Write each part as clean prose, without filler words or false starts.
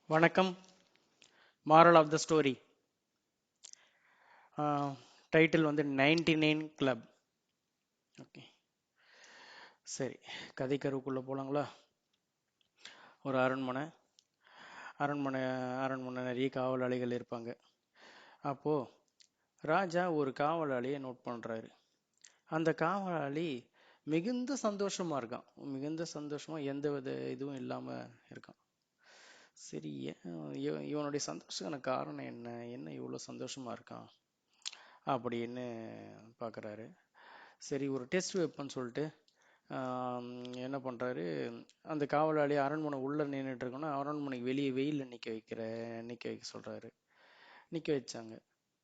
வணக்கம். Moral of the story. Title வந்து 99 club. Okay, சரி, கதைக்கருவுக்குள்ளே போகலாங்களா? ஒரு அரண்மனை. அரண்மனை அரண்மனை நிறைய காவலாளிகள் இருப்பாங்க. அப்போது ராஜா ஒரு காவலாளியை நோட் பண்ணுறாரு. அந்த காவலாளி மிகுந்த சந்தோஷமாக இருக்கான். மிகுந்த சந்தோஷமாக எந்த வித இதுவும் இல்லாமல் இருக்கான். சரி, இவனுடைய சந்தோஷமான காரணம் என்ன? என்ன இவ்வளோ சந்தோஷமாக இருக்கான் அப்படின்னு பார்க்குறாரு. சரி, ஒரு டெஸ்ட் வைப்பேன்னு சொல்லிட்டு ஆம், என்ன பண்ணுறாரு, அந்த காவலாளி அரண்மனை உள்ளே நின்றுட்டு இருக்கோன்னா அரண்மனைக்கு வெளியே வெயிலில் நிற்க வைக்க சொல்கிறாரு. நிற்க வச்சாங்க.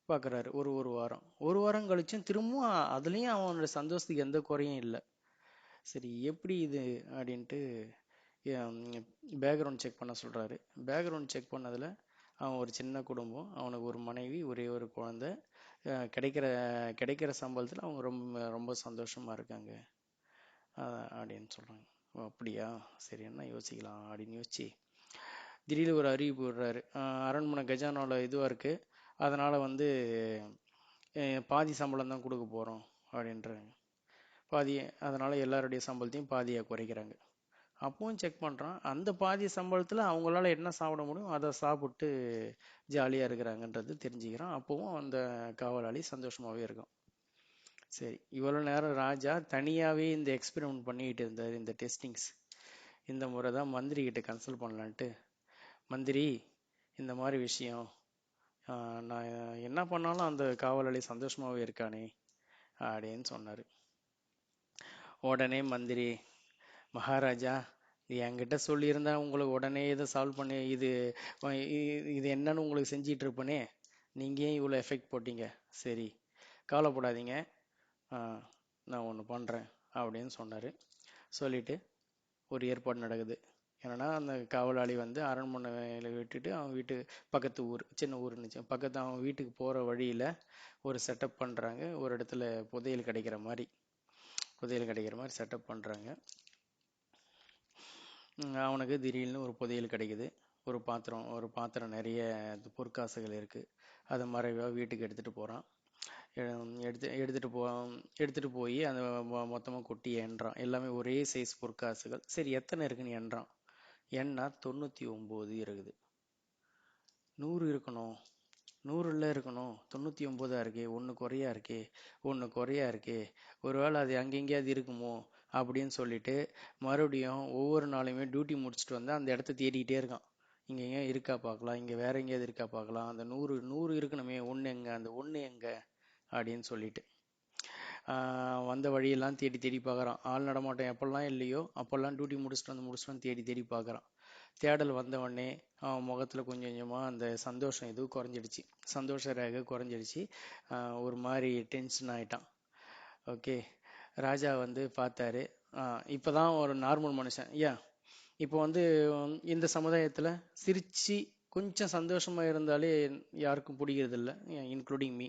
பார்க்குறாரு. ஒரு வாரம் கழிச்சும் திரும்பவும் அதுலேயும் அவனோட சந்தோஷத்துக்கு எந்த குறையும் இல்லை. சரி, எப்படி இது அப்படின்ட்டு பேக்ரவுண்ட் செக் பண்ண சொல்கிறாரு. பேக்ரவுண்ட் செக் பண்ணதில் அவன் ஒரு சின்ன குடும்பம், அவனுக்கு ஒரு மனைவி, ஒரே ஒரு குழந்தை. கிடைக்கிற கிடைக்கிற சம்பளத்தில் அவங்க ரொம்ப ரொம்ப சந்தோஷமாக இருக்காங்க அப்படின்னு சொல்கிறாங்க. ஓ அப்படியா, சரி, என்ன யோசிக்கலாம் அப்படின்னு யோசிச்சு திடீர்னு ஒரு அறிவிப்பு விடுறாரு. அரண்மனை கஜானாவில் இதுவாக இருக்குது, அதனால் வந்து பாதி சம்பளம் தான் கொடுக்க போகிறோம் அப்படின்றாங்க. பாதி, அதனால் எல்லாருடைய சம்பளத்தையும் பாதியாக குறைக்கிறாங்க. அப்பவும் செக் பண்ணுறான். அந்த பாதி சம்பளத்தில் அவங்களால என்ன சாப்பிட முடியும் அதை சாப்பிட்டு ஜாலியாக இருக்கிறாங்கன்றது தெரிஞ்சுக்கிறான். அப்பவும் அந்த காவலாளி சந்தோஷமாகவே இருக்கும். சரி, இவ்வளோ நேரம் ராஜா தனியாகவே இந்த எக்ஸ்பெரிமெண்ட் பண்ணிக்கிட்டு இருந்தார், இந்த டெஸ்டிங்ஸ். இந்த முறை தான் மந்திரி கிட்ட கன்சல்ட் பண்ணலான்ட்டு, மந்திரி, இந்த மாதிரி விஷயம், நான் என்ன பண்ணாலும் அந்த காவலாளி சந்தோஷமாகவே இருக்கானே அப்படின்னு சொன்னார். உடனே மந்திரி, மகாராஜா, இது என்கிட்ட சொல்லியிருந்தா உங்களுக்கு உடனே இதை சால்வ் பண்ணி இது என்னன்னு உங்களுக்கு செஞ்சிட்டு இருப்பேனே, நீங்கள் ஏன் இவ்வளோ எஃபெக்ட் போட்டீங்க? சரி, கவலைப்படாதீங்க, நான் ஒன்று பண்ணுறேன் அப்படின்னு சொன்னார். சொல்லிட்டு ஒரு ஏற்பாடு நடக்குது. என்னன்னா, அந்த காவலாளி வந்து அரண்மனையில் விட்டுட்டு அவன் வீட்டு பக்கத்து ஊர், சின்ன ஊர் இருந்துச்சு, பக்கத்து அவன் வீட்டுக்கு போகிற வழியில் ஒரு செட்டப் பண்ணுறாங்க. ஒரு இடத்துல புதையல் கிடைக்கிற மாதிரி செட்டப் பண்ணுறாங்க. அவனுக்கு திடீர்னு ஒரு புதையல் கிடைக்குது. ஒரு பாத்திரம் நிறைய பொற்காசுகள் இருக்குது. அதை மறைவாக வீட்டுக்கு எடுத்துகிட்டு போகிறான். எடுத்துகிட்டு போய் அந்த மொத்தமாக கொட்டி எண்றான். எல்லாமே ஒரே சைஸ் பொற்காசுகள். சரி, எத்தனை இருக்குன்னு எண்றான். எண்ணா 99 இருக்குது. 100 இருக்கணும், 100 இருக்கணும், 99 இருக்கே, ஒன்று குறையா இருக்கே, ஒருவேளை அது அங்கெங்கேயாவது இருக்குமோ அப்படின்னு சொல்லிட்டு மறுபடியும் ஒவ்வொரு நாளையுமே டியூட்டி முடிச்சுட்டு வந்து அந்த இடத்த தேடிக்கிட்டே இருக்கான். இங்கே எங்கேயா இருக்கா பார்க்கலாம், இங்கே வேற எங்கேயாவது இருக்கா பார்க்கலாம், அந்த 100 இருக்கணுமே, ஒன்று எங்க, அந்த ஒன்று எங்க அப்படின்னு சொல்லிட்டு வந்த வழியெல்லாம் தேடி தேடி பார்க்குறான். ஆள் நடமாட்டம் எப்பெல்லாம் இல்லையோ அப்போல்லாம் டியூட்டி முடிச்சுட்டு தேடி தேடி பார்க்குறான். தேடல் வந்தவொடனே அவன் முகத்தில் கொஞ்சம் கொஞ்சமாக அந்த சந்தோஷம் இது குறைஞ்சிடுச்சு. சந்தோஷ ரேகை குறைஞ்சிடுச்சு. ஒரு மாதிரி டென்ஷன் ஆகிட்டான். ஓகே, ராஜா வந்து பார்த்தாரு. இப்போ தான் ஒரு நார்மல் மனுஷன். இப்போ வந்து இந்த சமுதாயத்தில் சிரித்து கொஞ்சம் சந்தோஷமாக இருந்தாலே யாருக்கும் பிடிக்கிறது இல்லை, இன்க்ளூடிங் மீ.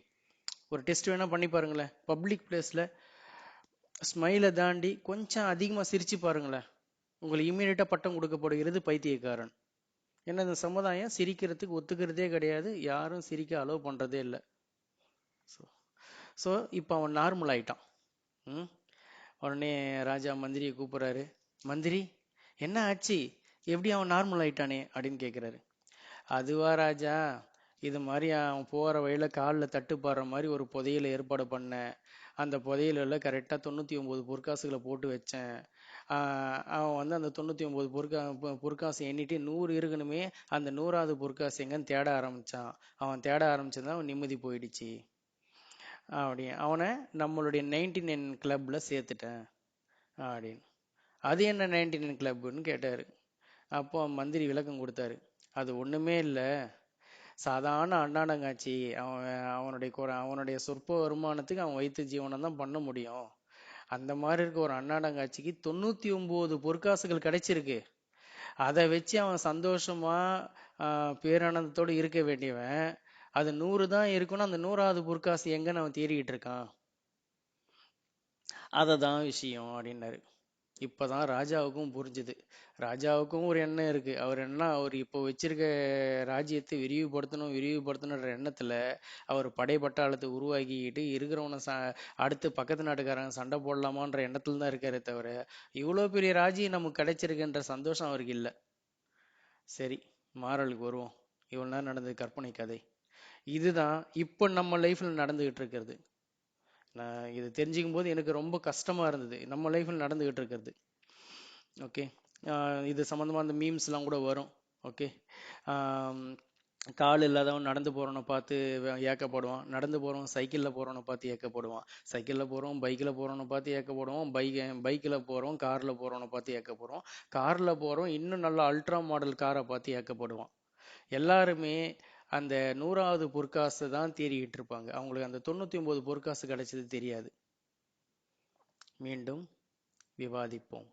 ஒரு டெஸ்ட் வேணால் பண்ணி பாருங்களேன். பப்ளிக் பிளேஸில் ஸ்மைலை தாண்டி கொஞ்சம் அதிகமாக சிரித்து பாருங்களேன், உங்களுக்கு இம்மீடியட்டாக பட்டம் கொடுக்கப்படுகிறது பைத்தியக்காரன். ஏன்னா இந்த சமுதாயம் சிரிக்கிறதுக்கு ஒத்துக்கிறதே கிடையாது, யாரும் சிரிக்க அலோவ் பண்ணுறதே இல்லை. ஸோ இப்போ அவன் நார்மல் ஆயிட்டான். உடனே ராஜா மந்திரியை கூப்பிட்றாரு. மந்திரி, என்ன ஆச்சு, எப்படி அவன் நார்மல் ஆயிட்டானே அப்படின்னு கேட்குறாரு. அதுவா ராஜா, இது மாதிரி அவன் போகிற வழியில் காலில் தட்டுப்பாடுற மாதிரி ஒரு புதையலை ஏற்பாடு பண்ணேன். அந்த புதையலில் கரெக்டாக 99 பொற்காசுகளை போட்டு வச்சேன். அவன் வந்து அந்த 99 பொற்காசு எண்ணிட்டு 100 இருக்கணுமே, அந்த 100வது பொற்காசு எங்கன்னு தேட ஆரம்பித்தான். அவன் தேட ஆரம்பிச்சதான் அவன் நிம்மதி போயிடுச்சு. அப்படி அவனை நம்மளுடைய 99 கிளப்பில் சேர்த்துட்டேன் அப்படின்னு. அது என்ன 99 கிளப்புன்னு கேட்டார். அப்போ மந்திரி விளக்கம் கொடுத்தாரு. அது ஒன்றுமே இல்லை, சாதாரண அண்ணாடங்காட்சி. அவனுடைய சொற்ப வருமானத்துக்கு அவன் வைத்து ஜீவனம் தான் பண்ண முடியும். அந்த மாதிரி இருக்க ஒரு அண்ணாடங்காட்சிக்கு 99 பொற்காசுகள் கிடைச்சிருக்கு. அதை வச்சு அவன் சந்தோஷமா பேரானந்தத்தோடு இருக்க வேண்டியவன், அது 100 தான் இருக்கணும், அந்த 100வது பொற்காசு எங்கன்னு அவன் தேடிக்கிட்டு இருக்கான். அதை தான் விஷயம் அப்படின்னாரு. இப்பதான் ராஜாவுக்கும் புரிஞ்சுது. ராஜாவுக்கும் ஒரு எண்ணம் இருக்கு. அவர் இப்போ வச்சிருக்க ராஜ்யத்தை விரிவுபடுத்தணுன்ற எண்ணத்துல அவர் படை பட்டாளத்தை உருவாக்கிக்கிட்டு இருக்கிறவன அடுத்து பக்கத்து நாட்டுக்காரங்க சண்டை போடலாமான்ற எண்ணத்துல தான் இருக்காரே தவிர, இவ்வளோ பெரிய ராஜ்யம் நமக்கு கிடைச்சிருக்குன்ற சந்தோஷம் அவருக்கு இல்லை. சரி, மாறலுக்கு வருவோம். இவ்வளவு நேரம் நடந்தது கற்பனை கதை. இதுதான் இப்போ நம்ம லைஃப்ல நடந்துகிட்டு இருக்கிறது. நான் இது தெரிஞ்சுக்கும் போது எனக்கு ரொம்ப கஷ்டமா இருந்தது, நம்ம லைஃப்ல நடந்துகிட்டு இருக்கிறது. ஓகே. இது சம்மந்தமாக அந்த மீம்ஸ்லாம் கூட வரும். ஓகே. கால் இல்லாதவன் நடந்து போகிறவனை பார்த்து ஏக்கப்படுவான், நடந்து போகிறவன் சைக்கிளில் போகிறவனை பார்த்து ஏக்கப்படுவான், சைக்கிளில் போகிறவன் பைக்கில் போகிறவனை பார்த்து ஏக்கப்படுவான், பைக்கில் போகிறவன் காரில் போகிறவனை பார்த்து ஏக்கப்படுவான், காரில் போகிறவன் இன்னும் நல்ல அல்ட்ரா மாடல் காரை பார்த்து ஏக்கப்படுவான். எல்லாருமே அந்த 100வது பொற்காசு தான் தேடிக்கிட்டு இருப்பாங்க. அவங்களுக்கு அந்த 99 பொற்காசு கிடைச்சது தெரியாது. மீண்டும் விவாதிப்போம்.